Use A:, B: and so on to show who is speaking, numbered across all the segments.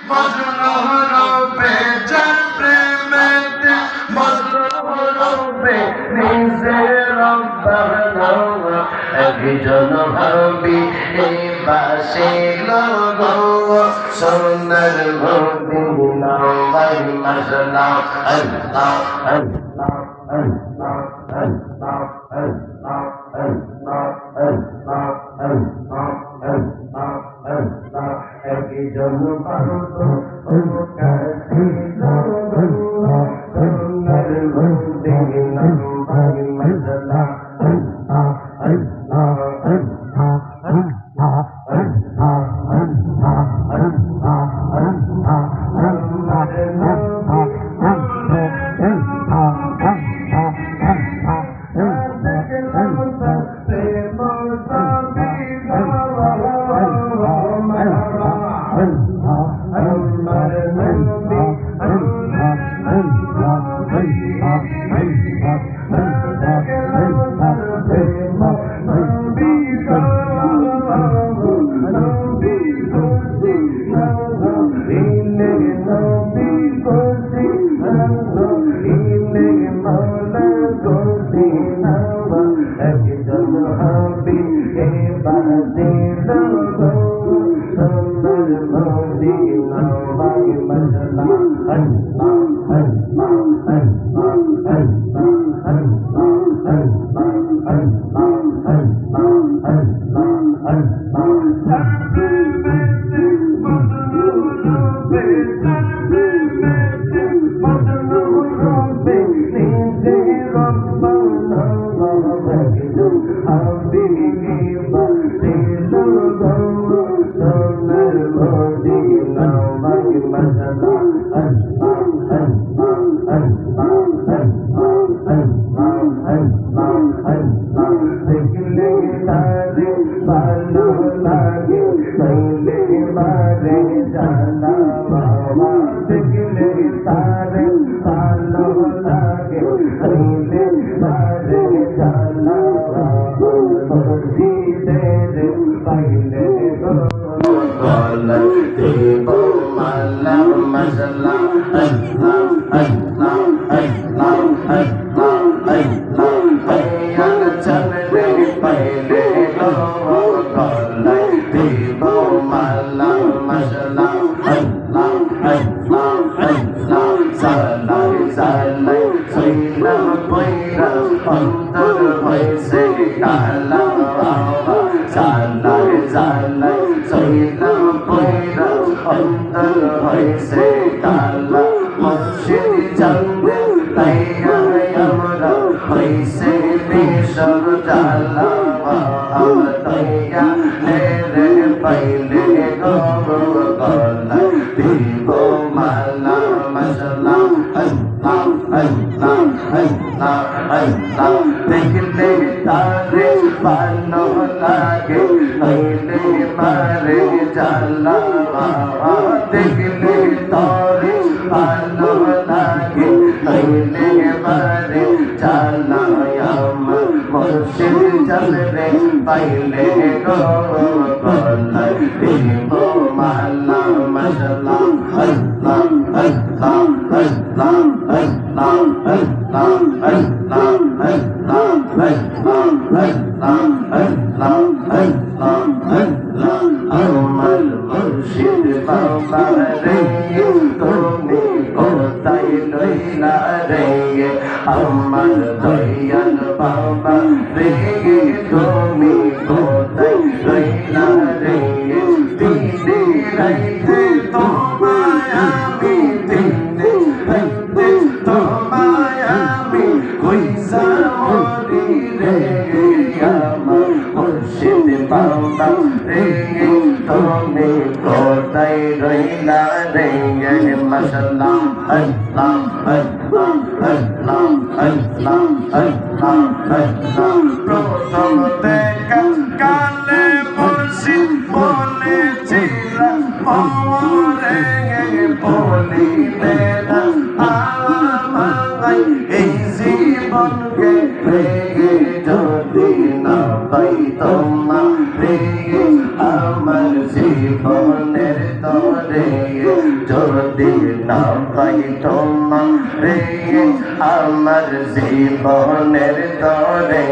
A: মজনু রূপে যার প্রেমেতে মজনু রূপে নিজে রব্বানা একজন ভাবি এই বাসে লগো সোনার মদিনা বাই মজনা আল্লাহ আল্লাহ আল্লাহ আল্লাহ আল্লাহ আল্লাহ আল্লাহ আল্লাহ আল্লাহ আল্লাহ একজন ভাবি ও কাছে লগো সোনার মদিনা বাই মজনা আল্লাহ আল্লাহ देखने तारे पानो लागे नैने मारे जाला बाबा देखने तारे पानो लागे नैने मारे जाला याम मुर्शिद चल रे पहले गो बोला दीपो माला मसला अल्लाह अल्लाह अल्लाह अल्लाह अल्लाह अल्लाह अमल मुर्शिद बाबा रे तुमने कोताई लैला रे अमल दयाल बाबा रे तुमने कोताई लैला रे दीने रहे तो माया में दीने रहे तो माया में कोई सामोरी रे अमल मुर्शिद बाबा रे तुमने कोताई लैला रे मसला अल्लाह अल्लाह अल्लाह अल्लाह अल्लाह अल्लाह प्रथम দেখা কালে মুর্শিদ বলেছিল মরে বলিলে না আমায় এই জীবনকে রেগে যদি না পাই তোমারে আমার জীবনের তরে যদি না পাই তোমারে আমার জীবনের তরে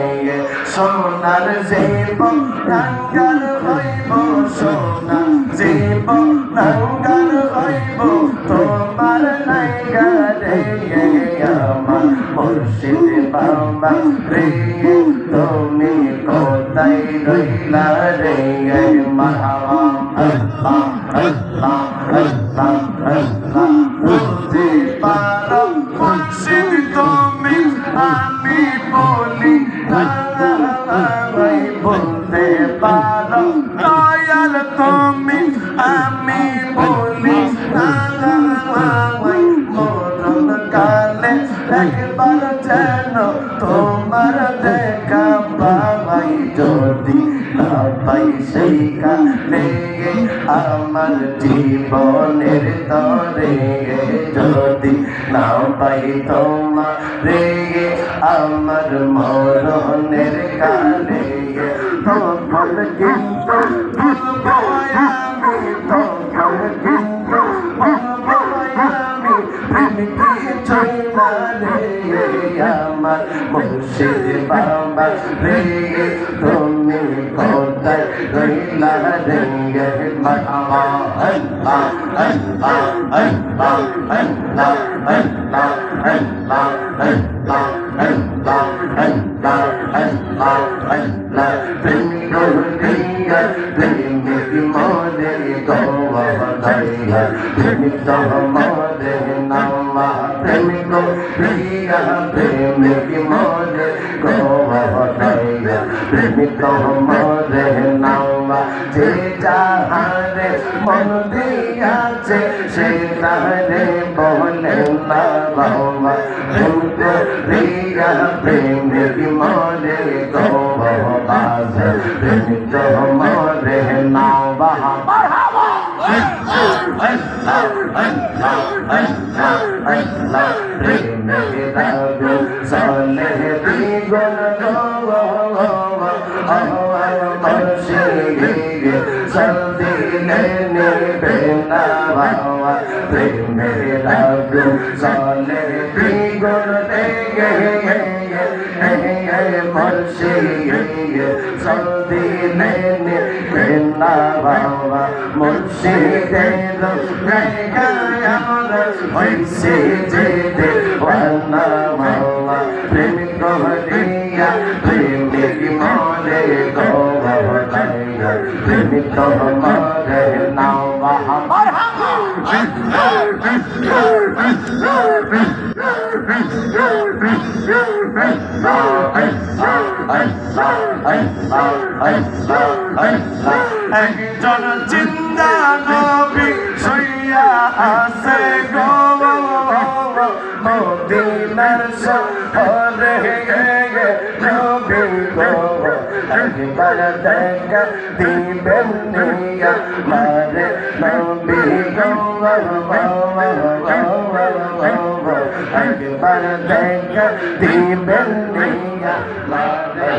A: সোনার জীবন কাঙ্গাল হইব সোনা জীবন কাঙ্গাল হইব তোমার নাইগা রে আমার মুর্শিদ বাবা রে তুমি কোথায় রইলা রে মারহাবা আল্লাহ আল্লাহ আল্লাহ আল্লাহ বুঝতে পারো মুর্শিদ তুমি আমি বলি বলতে পারো দয়াল তুমি আমি বলি মরণ কালে একবার যেন তোমার দেখা পাই যদি না পাই সেই কালে আমার জীবনের তরে যদি না পাই তোমারে আমার মরণের কালে তখন কিন্তু ভুলবো আমি তখন কিন্তু ভুলবো আমি প্রেম কিছুই না রে আমার মুর্শিদ বাবা রে তুমি কোথায় রইলা রে মারহাবা আল্লাহ আল্লাহ আল্লাহ আল্লাহ আল্লাহ আল্লাহ আল্লাহ আল্লাহ আল্লাহ আল্লাহ আল্লাহ প্রেমী গৌরিয়া প্রেমিক মোরে গোয়া দয়া প্রেমিক মোরে নামা প্রেমিক গৌরিয়া প্রেমিক মোরে গোয়া দয়া প্রেমিক মোরে নামা যে যাহারে মন দিয়াছে সে তাহারে বলে না বাবা প্রেমিক গৌরিয়া প্রেমিক মোরে গোয়া দয়া প্রেমিক মোরে নামা মারহাবা আল্লাহ আল্লাহ আল্লাহ আল্লাহ প্রেমিক রাগু চলে দ্বিগুণ দিলে নেবে না বাবা প্রেমের রাগু চলে দ্বিগুণ দেগে দিলে নেবে না বাবা মুর্শিদের হইছে যে দেওয়ানা বাবা প্রেমিক হরিয়া প্রেমিক মরে গোয়া দয়া প্রেমিক মরে নাও বাবা মারহাবা একজন জিন্দা নবী শুইয়া আছে গো মদিনার শহরে নবী গো একবার দেখা দিবেন নিয়া মারে নবী গো একবার দেখা দিবেন নিয়া মারে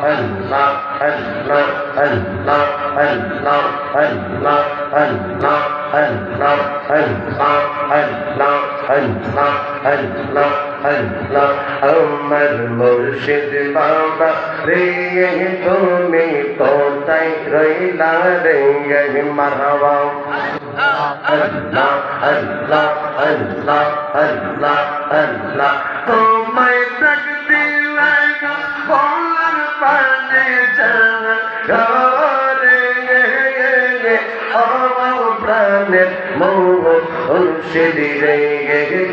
A: আল্লাহ আল্লাহ আল্লাহ আল্লাহ আল্লাহ আল্লাহ আল্লাহ আল্লাহ আল্লাহ আল্লাহ আল্লাহ আল্লাহ আমার মুর্শিদ বাবা রে তুমি কোথায় রইলা রে মারহাবা আল্লাহ আল্লাহ আল্লাহ আল্লাহ আল্লাহ তোমায় ডাকতে লাগা বলার পানে রে প্রাণের মুর্শিদ রে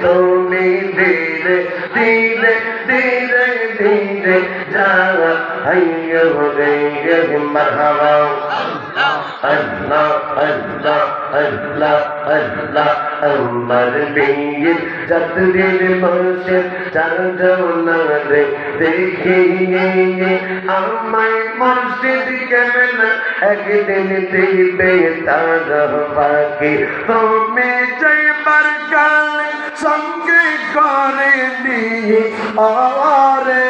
A: তুমি দিলে দিলে দিলে দিলে যাওয়া হাইয় রে মারহাবা আল্লাহ আল্লাহ আল্লাহ আল্লাহ আমার বিয়ের যাত্রীর বসে চাঁদনা রে দেখিয়ে আমায় মসজিদ কেমন একদিন দিবে তার বাকি তুমি যাইবার কালে সঙ্গে করে নিয়ে আরে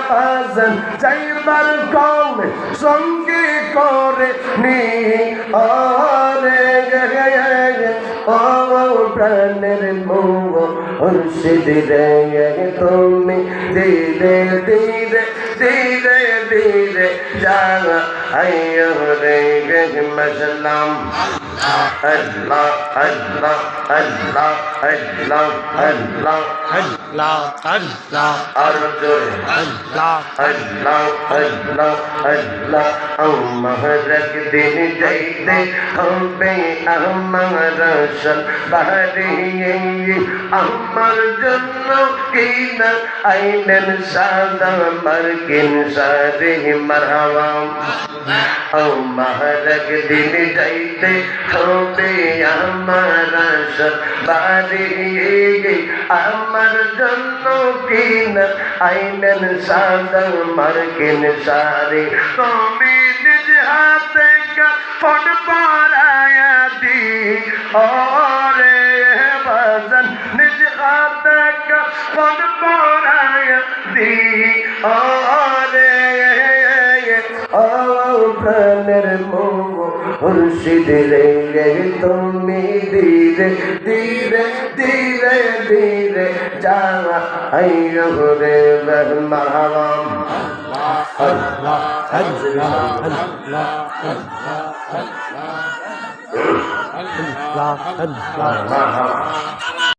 A: বাজন যাইবার কালে সঙ্গে করে নিয়ে আরে ও প্রাণের মুর্শিদ রে তুমি ধীরে ধীরে ধীরে ধীরে যাওয়া আইয়ো রে মসলাম আল্লাহ আল্লাহ আল্লাহ আল্লাহ আল্লাহ
B: আল্লাহ আল্লাহ
A: আর জোরে
B: আল্লাহ
A: আল্লাহ আল্লাহ আল্লাহ আমার একদিন যাইতে হবে আমার সব বাড়িয়ে আমার জন্য কিনা আইলেন সাদা মার্কিন সারি মারহাবা আমার একদিন যাইতে হবে আমার সব বাড়িয়ে আমার জন্য কিনা আইলেন সাদা মার্কিন সারি তুমি নিজ হাতে কাফন পরায়া দি ওরে বাজান নিজ হাতে কাফন পরায়া দি ওরে ও প্রাণের মুর্শিদ রে তুমি ধীরে ধীরে ধীরে ধীরে যাওয়া আইয়ো রে মারহাবা
B: আল্লাহ আল্লাহ আল্লাহ আল্লাহ আল্লাহ আল্লাহ